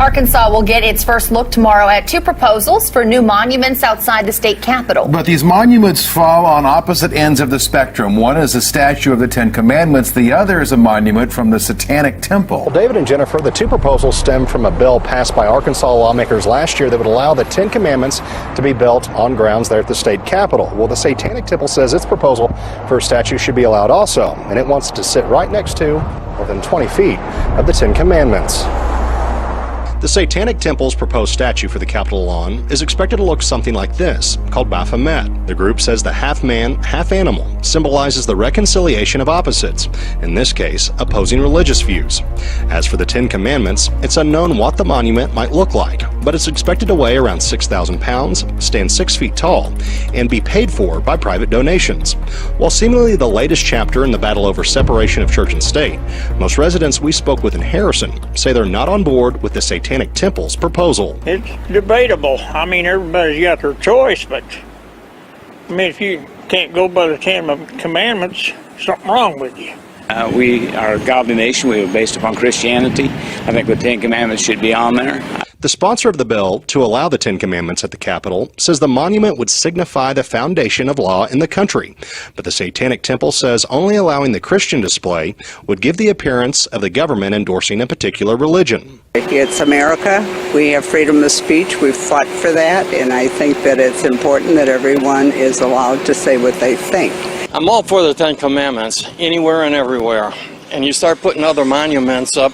Arkansas will get its first look tomorrow at two proposals for new monuments outside the state capitol. But these monuments fall on opposite ends of the spectrum. One is a statue of the Ten Commandments. The other is a monument from the Satanic Temple. Well, David and Jennifer, the two proposals stem from a bill passed by Arkansas lawmakers last year that would allow the Ten Commandments to be built on grounds there at the state capitol. Well, the Satanic Temple says its proposal for a statue should be allowed also, and it wants to sit right next to, within 20 feet of the Ten Commandments. The Satanic Temple's proposed statue for the Capitol lawn is expected to look something like this, called Baphomet. The group says the half-man, half-animal symbolizes the reconciliation of opposites, in this case, opposing religious views. As for the Ten Commandments, it's unknown what the monument might look like, but it's expected to weigh around 6,000 pounds, stand 6 feet tall, and be paid for by private donations. While seemingly the latest chapter in the battle over separation of church and state, most residents we spoke with in Harrison say they're not on board with the Satanic Temple's proposal. It's debatable. I mean, everybody's got their choice, but I mean, if you can't go by the Ten Commandments, something wrong with you. We are a godly nation. We are based upon Christianity. I think the Ten Commandments should be on there. The sponsor of the bill to allow the Ten Commandments at the Capitol says the monument would signify the foundation of law in the country. But the Satanic Temple says only allowing the Christian display would give the appearance of the government endorsing a particular religion. It's America. We have freedom of speech. We've fought for that, and I think that it's important that everyone is allowed to say what they think. I'm all for the Ten Commandments, anywhere and everywhere. And you start putting other monuments up,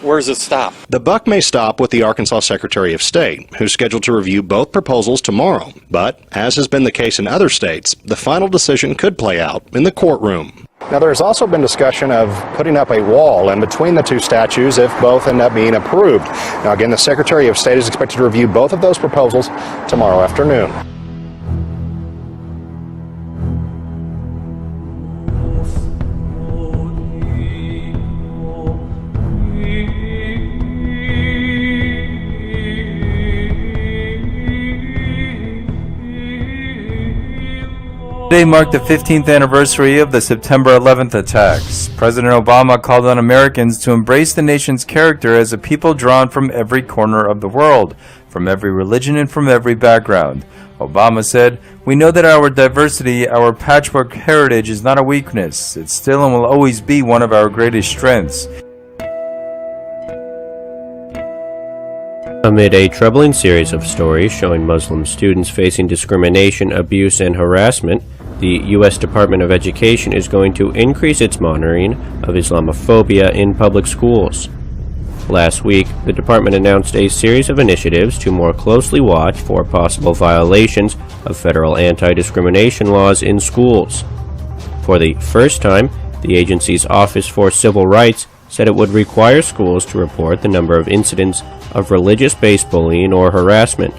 where does it stop? The buck may stop with the Arkansas Secretary of State, who's scheduled to review both proposals tomorrow. But, as has been the case in other states, the final decision could play out in the courtroom. Now, there's also been discussion of putting up a wall in between the two statues if both end up being approved. Now, again, the Secretary of State is expected to review both of those proposals tomorrow afternoon. Today marked the 15th anniversary of the September 11th attacks. President Obama called on Americans to embrace the nation's character as a people drawn from every corner of the world, from every religion and from every background. Obama said, "We know that our diversity, our patchwork heritage is not a weakness. It still and will always be one of our greatest strengths." Amid a troubling series of stories showing Muslim students facing discrimination, abuse, and harassment, the U.S. Department of Education is going to increase its monitoring of Islamophobia in public schools. Last week, the department announced a series of initiatives to more closely watch for possible violations of federal anti-discrimination laws in schools. For the first time, the agency's Office for Civil Rights said it would require schools to report the number of incidents of religious-based bullying or harassment.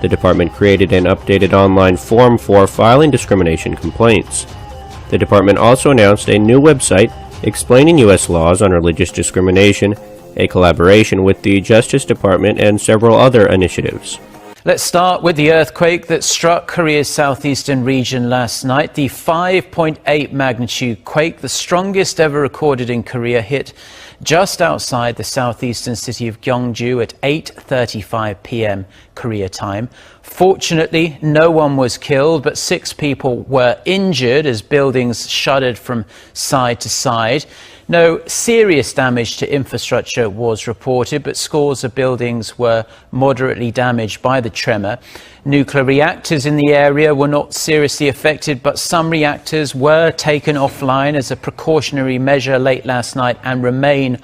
The department created an updated online form for filing discrimination complaints. The department also announced a new website explaining U.S. laws on religious discrimination, a collaboration with the Justice Department, and several other initiatives. Let's start with the earthquake that struck Korea's southeastern region last night. The 5.8 magnitude quake, the strongest ever recorded in Korea, hit just outside the southeastern city of Gyeongju at 8:35 p.m. Korea time. Fortunately, no one was killed, but 6 people were injured as buildings shuddered from side to side. No serious damage to infrastructure was reported, but scores of buildings were moderately damaged by the tremor. Nuclear reactors in the area were not seriously affected, but some reactors were taken offline as a precautionary measure late last night and remain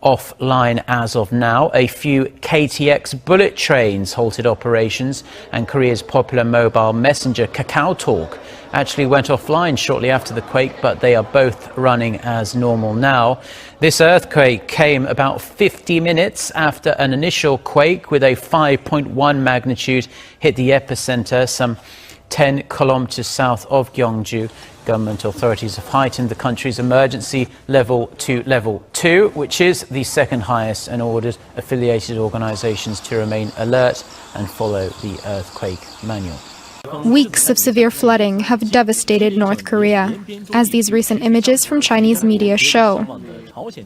offline as of now. A few KTX bullet trains halted operations, and Korea's popular mobile messenger KakaoTalk actually went offline shortly after the quake, but they are both running as normal now. This earthquake came about 50 minutes after an initial quake with a 5.1 magnitude hit the epicenter some 10 kilometers south of Gyeongju. Government authorities have heightened the country's emergency level to level 2, which is the second highest, and ordered affiliated organizations to remain alert and follow the earthquake manual. Weeks of severe flooding have devastated North Korea, as these recent images from Chinese media show.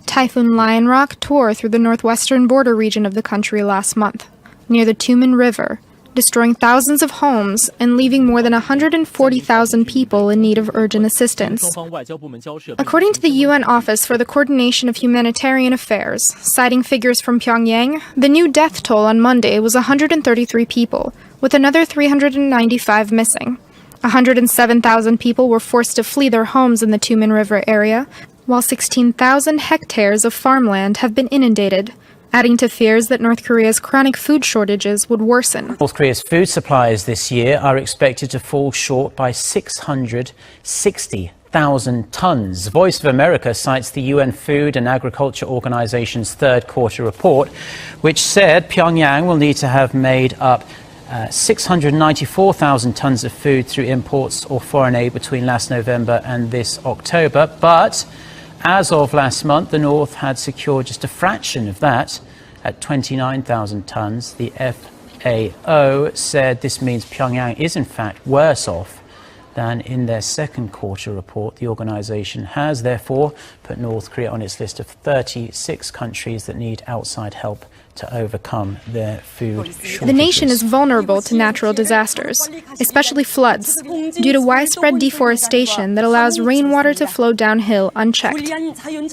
Typhoon Lionrock tore through the northwestern border region of the country last month, near the Tumen River, destroying thousands of homes and leaving more than 140,000 people in need of urgent assistance. According to the UN Office for the Coordination of Humanitarian Affairs, citing figures from Pyongyang, the new death toll on Monday was 133 people, with another 395 missing. 107,000 people were forced to flee their homes in the Tumen River area, while 16,000 hectares of farmland have been inundated, adding to fears that North Korea's chronic food shortages would worsen. North Korea's food supplies this year are expected to fall short by 660,000 tons. Voice of America cites the UN Food and Agriculture Organization's third quarter report, which said Pyongyang will need to have made up 694,000 tons of food through imports or foreign aid between last November and this October. But as of last month, the North had secured just a fraction of that at 29,000 tons. The FAO said this means Pyongyang is in fact worse off than in their second quarter report. The organization has therefore put North Korea on its list of 36 countries that need outside help to overcome their food shortages. The nation is vulnerable to natural disasters, especially floods, due to widespread deforestation that allows rainwater to flow downhill unchecked.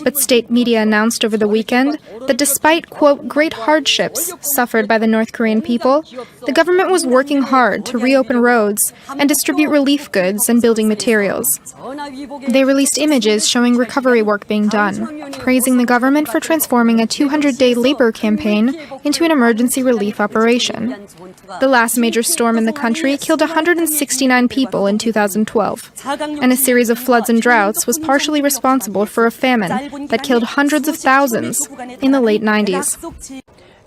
But state media announced over the weekend that despite, quote, great hardships suffered by the North Korean people, the government was working hard to reopen roads and distribute relief goods and building materials. They released images showing recovery work being done, praising the government for transforming a 200-day labor campaign into an emergency relief operation. The last major storm in the country killed 169 people in 2012, and a series of floods and droughts was partially responsible for a famine that killed hundreds of thousands in the late 90s.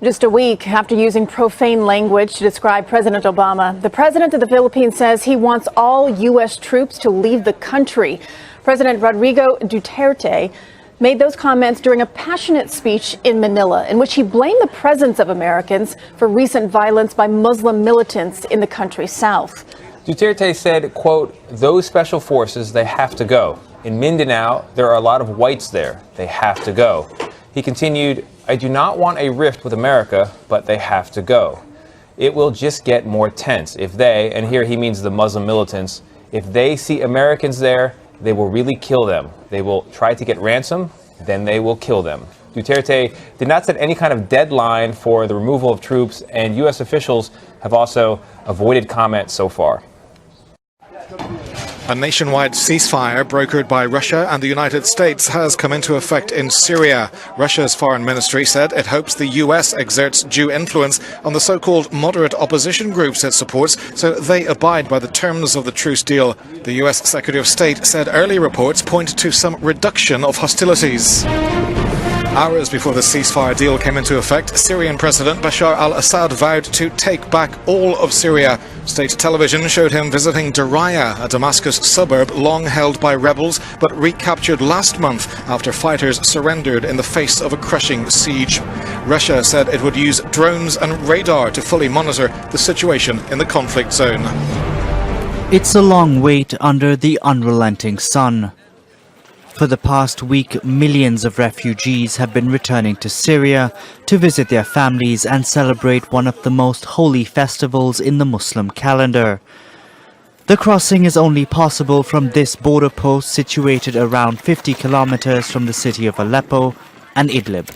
Just a week after using profane language to describe President Obama, the president of the Philippines says he wants all U.S. troops to leave the country. President Rodrigo Duterte made those comments during a passionate speech in Manila, in which he blamed the presence of Americans for recent violence by Muslim militants in the country's south. Duterte said, quote, "Those special forces, they have to go. In Mindanao, there are a lot of whites there. They have to go." He continued, "I do not want a rift with America, but they have to go. It will just get more tense if they," and here he means the Muslim militants, "if they see Americans there, they will really kill them. They will try to get ransom, then they will kill them." Duterte did not set any kind of deadline for the removal of troops, and U.S. officials have also avoided comment so far. A nationwide ceasefire brokered by Russia and the United States has come into effect in Syria. Russia's foreign ministry said it hopes the U.S. exerts due influence on the so-called moderate opposition groups it supports so they abide by the terms of the truce deal. The U.S. Secretary of State said early reports point to some reduction of hostilities. Hours before the ceasefire deal came into effect, Syrian President Bashar al-Assad vowed to take back all of Syria. State television showed him visiting Daraya, a Damascus suburb long held by rebels but recaptured last month after fighters surrendered in the face of a crushing siege. Russia said it would use drones and radar to fully monitor the situation in the conflict zone. It's a long wait under the unrelenting sun. For the past week, millions of refugees have been returning to Syria to visit their families and celebrate one of the most holy festivals in the Muslim calendar. The crossing is only possible from this border post situated around 50 kilometers from the city of Aleppo and Idlib.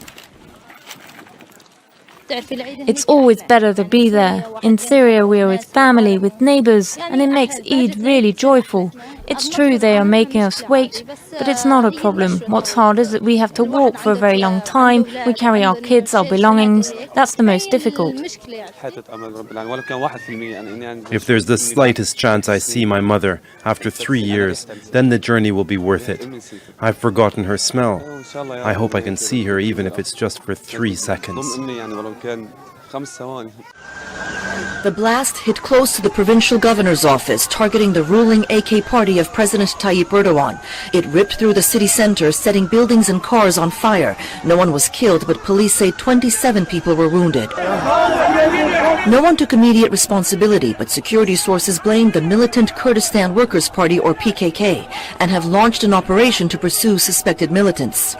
It's always better to be there. In Syria we are with family, with neighbors, and it makes Eid really joyful. It's true they are making us wait, but it's not a problem. What's hard is that we have to walk for a very long time, we carry our kids, our belongings. That's the most difficult. If there's the slightest chance I see my mother after 3 years, then the journey will be worth it. I've forgotten her smell. I hope I can see her even if it's just for 3 seconds. The blast hit close to the provincial governor's office, targeting the ruling AK party of President Tayyip Erdogan. It ripped through the city center, setting buildings and cars on fire. No one was killed, but police say 27 people were wounded. No one took immediate responsibility, but security sources blamed the militant Kurdistan Workers' Party, or PKK, and have launched an operation to pursue suspected militants.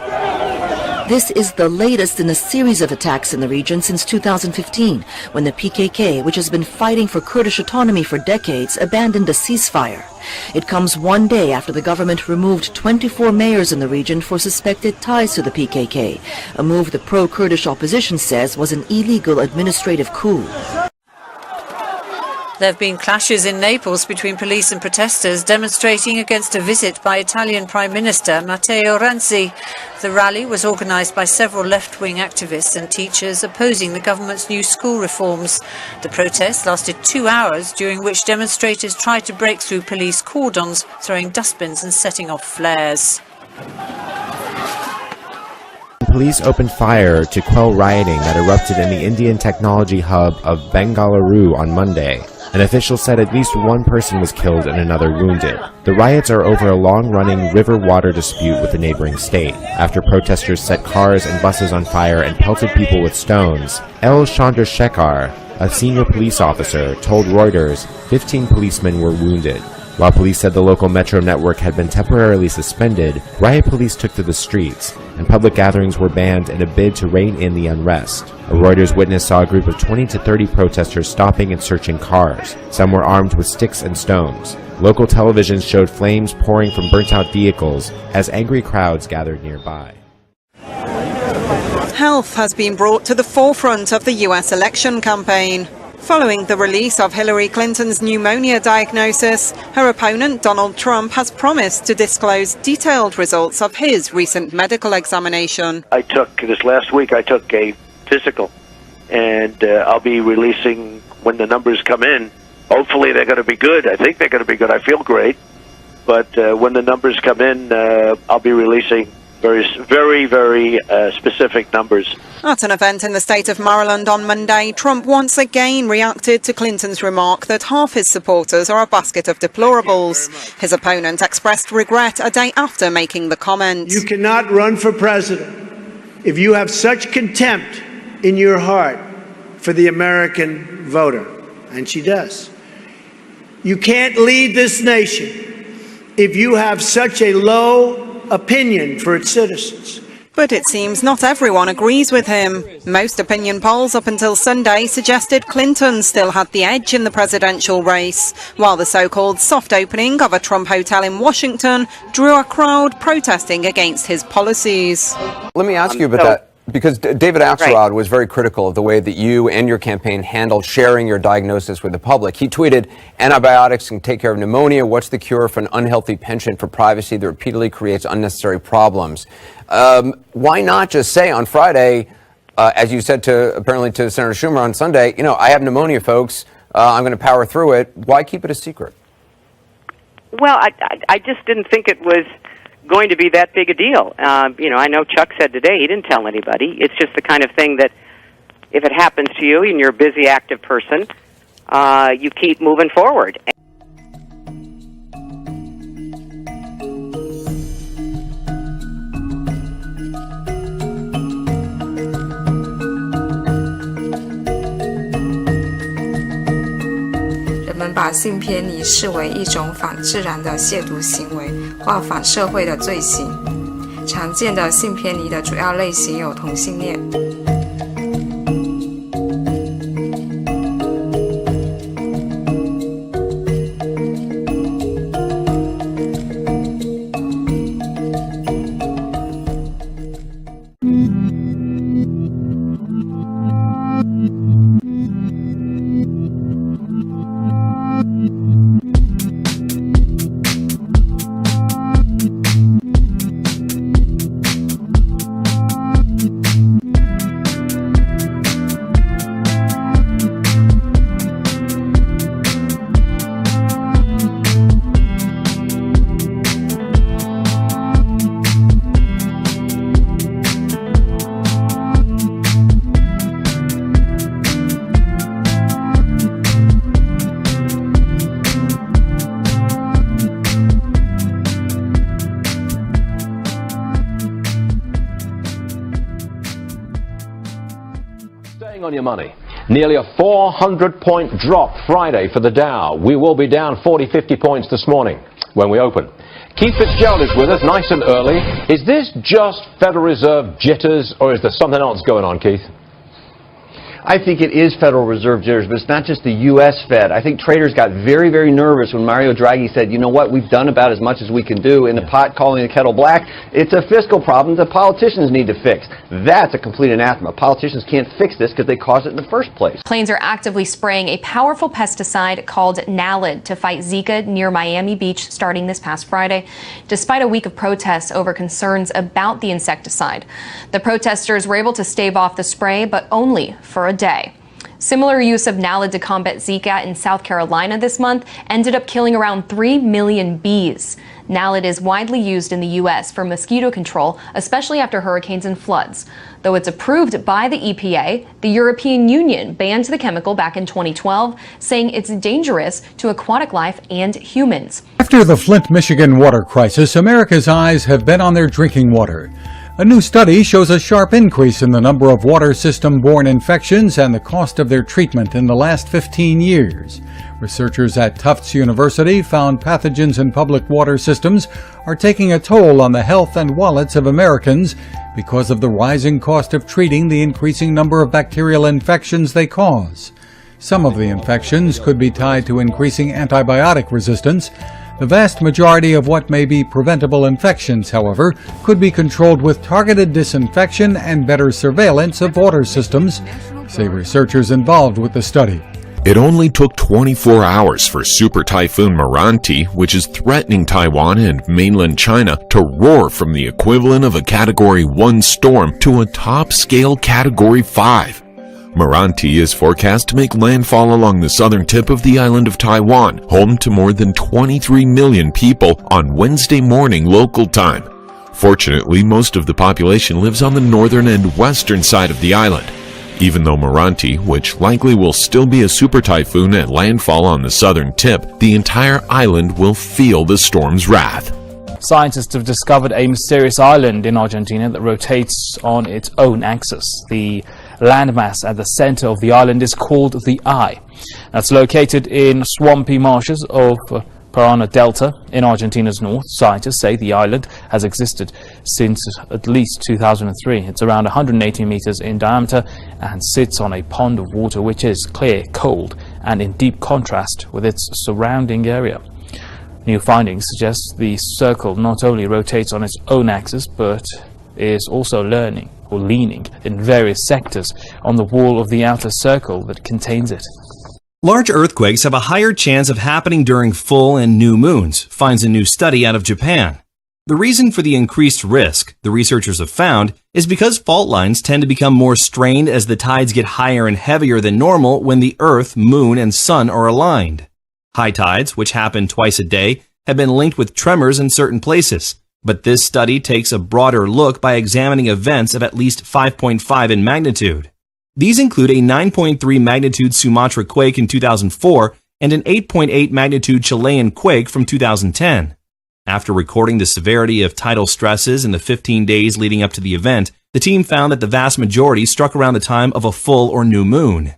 This is the latest in a series of attacks in the region since 2015, when the PKK, which has been fighting for Kurdish autonomy for decades, abandoned a ceasefire. It comes one day after the government removed 24 mayors in the region for suspected ties to the PKK, a move the pro-Kurdish opposition says was an illegal administrative coup. There have been clashes in Naples between police and protesters demonstrating against a visit by Italian Prime Minister Matteo Renzi. The rally was organised by several left-wing activists and teachers opposing the government's new school reforms. The protest lasted 2 hours, during which demonstrators tried to break through police cordons, throwing dustbins and setting off flares. Police opened fire to quell rioting that erupted in the Indian technology hub of Bengaluru on Monday. An official said at least one person was killed and another wounded. The riots are over a long-running river water dispute with the neighboring state. After protesters set cars and buses on fire and pelted people with stones, L. Chandrasekhar, a senior police officer, told Reuters 15 policemen were wounded. While police said the local metro network had been temporarily suspended, riot police took to the streets, and public gatherings were banned in a bid to rein in the unrest. A Reuters witness saw a group of 20 to 30 protesters stopping and searching cars. Some were armed with sticks and stones. Local television showed flames pouring from burnt-out vehicles as angry crowds gathered nearby. Health has been brought to the forefront of the US election campaign. Following the release of Hillary Clinton's pneumonia diagnosis, her opponent Donald Trump has promised to disclose detailed results of his recent medical examination. This last week I took a physical, and I'll be releasing when the numbers come in. Hopefully they're going to be good. I think they're going to be good. I feel great. But when the numbers come in, I'll be releasing very specific numbers. At an event in the state of Maryland on Monday, Trump once again reacted to Clinton's remark that half his supporters are a basket of deplorables. His opponent expressed regret a day after making the comment. You cannot run for president if you have such contempt in your heart for the American voter. And she does. You can't lead this nation if you have such a low opinion for its citizens. But it seems not everyone agrees with him. Most opinion polls up until Sunday suggested Clinton still had the edge in the presidential race, while the so-called soft opening of a Trump hotel in Washington drew a crowd protesting against his policies. Let me ask you about that, because David Axelrod was very critical of the way that you and your campaign handled sharing your diagnosis with the public. He tweeted, "Antibiotics can take care of pneumonia. What's the cure for an unhealthy penchant for privacy that repeatedly creates unnecessary problems?" Why not just say on Friday, as you said apparently to Senator Schumer on Sunday, I have pneumonia, folks. I'm going to power through it. Why keep it a secret? Well, I just didn't think it was going to be that big a deal. I know Chuck said today he didn't tell anybody. It's just the kind of thing that if it happens to you and you're a busy, active person, you keep moving forward.人们把性偏离视为一种反自然的亵渎行为或反社会的罪行。常见的性偏离的主要类型有同性恋。on your money. Nearly a 400-point drop Friday for the Dow. We will be down 40, 50 points this morning when we open. Keith Fitzgerald is with us nice and early. Is this just Federal Reserve jitters, or is there something else going on, Keith? I think it is Federal Reserve jitters, but it's not just the U.S. Fed. I think traders got very, very nervous when Mario Draghi said, you know what, we've done about as much as we can do. In the pot calling the kettle black, it's a fiscal problem that politicians need to fix. That's a complete anathema. Politicians can't fix this because they caused it in the first place. Planes are actively spraying a powerful pesticide called Naled to fight Zika near Miami Beach starting this past Friday, despite a week of protests over concerns about the insecticide. The protesters were able to stave off the spray, but only for a day. Similar use of Naled to combat Zika in South Carolina this month ended up killing around 3 million bees. Naled is widely used in the U.S. for mosquito control, especially after hurricanes and floods. Though it's approved by the EPA, the European Union banned the chemical back in 2012, saying it's dangerous to aquatic life and humans. After the Flint, Michigan water crisis, America's eyes have been on their drinking water. A new study shows a sharp increase in the number of water system-borne infections and the cost of their treatment in the last 15 years. Researchers at Tufts University found pathogens in public water systems are taking a toll on the health and wallets of Americans because of the rising cost of treating the increasing number of bacterial infections they cause. Some of the infections could be tied to increasing antibiotic resistance. The vast majority of what may be preventable infections, however, could be controlled with targeted disinfection and better surveillance of water systems, say researchers involved with the study. It only took 24 hours for Super Typhoon Meranti, which is threatening Taiwan and mainland China, to roar from the equivalent of a Category 1 storm to a top-scale Category 5. Meranti is forecast to make landfall along the southern tip of the island of Taiwan, home to more than 23 million people, on Wednesday morning local time. Fortunately, most of the population lives on the northern and western side of the island. Even though Meranti, which likely will still be a super typhoon at landfall on the southern tip, the entire island will feel the storm's wrath. Scientists have discovered a mysterious island in Argentina that rotates on its own axis. The landmass at the center of the island is called the Eye. That's located in swampy marshes of Parana Delta in Argentina's north. Scientists say the island has existed since at least 2003. It's around 180 meters in diameter and sits on a pond of water which is clear, cold, and in deep contrast with its surrounding area. New findings suggest the circle not only rotates on its own axis, but is also leaning in various sectors on the wall of the outer circle that contains it. Large earthquakes have a higher chance of happening during full and new moons, finds a new study out of Japan. The reason for the increased risk, the researchers have found, is because fault lines tend to become more strained as the tides get higher and heavier than normal when the Earth, Moon, and Sun are aligned. High tides, which happen twice a day, have been linked with tremors in certain places. But this study takes a broader look by examining events of at least 5.5 in magnitude. These include a 9.3 magnitude Sumatra quake in 2004 and an 8.8 magnitude Chilean quake from 2010. After recording the severity of tidal stresses in the 15 days leading up to the event, the team found that the vast majority struck around the time of a full or new moon.